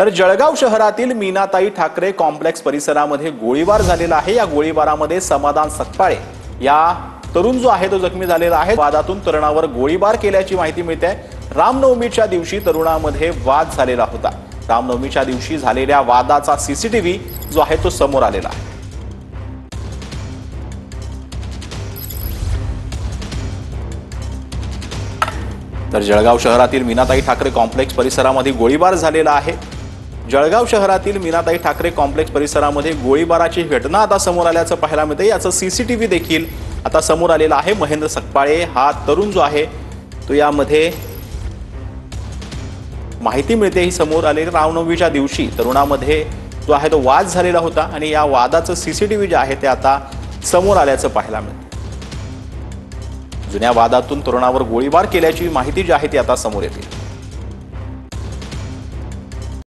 तर जळगाव शहरातील मीनाताई ठाकरे कॉम्प्लेक्स परिसरामध्ये गोळीबार झालेला आहे। या गोळीबारामध्ये समाधान सकपाळे या तरुण जो आहे तो जखमी झालेला आहे। वादातून तरुणावर गोळीबार केल्याची माहिती मिळते आहे। रामनवमीच्या दिवशी तरुणामध्ये वाद झालेला होता। रामनवमीच्या दिवशी झालेल्या वादाचा सीसीटीव्ही जो आहे तो समोर आलेला आहे। तर जळगाव शहरातील मीनाताई ठाकरे कॉम्प्लेक्स परिसरामध्ये गोळीबार झालेला आहे। जळगाव शहरातील मीनाताई ठाकरे कॉम्प्लेक्स परिसरामध्ये गोळीबाराची घटना आता समोर आल्याचं पाहायला मिळते। याचं सीसीटीव्ही देखील आता समोर आलेला आहे। महेंद्र सकपाळे हा तरुण जो आहे तो यामध्ये माहिती मिळते ही समोर आलेली। रामनवमीच्या दिवशी तरुणामध्ये जो आहे तो वाद झालेला होता आणि या वादाचं सीसीटीव्ही जे आहे ते आता समोर आल्याचं पाहायला मिळतं। जुन्या वादातून तरुणावर गोळीबार केल्याची माहिती जी आहे ती आता समोर येते।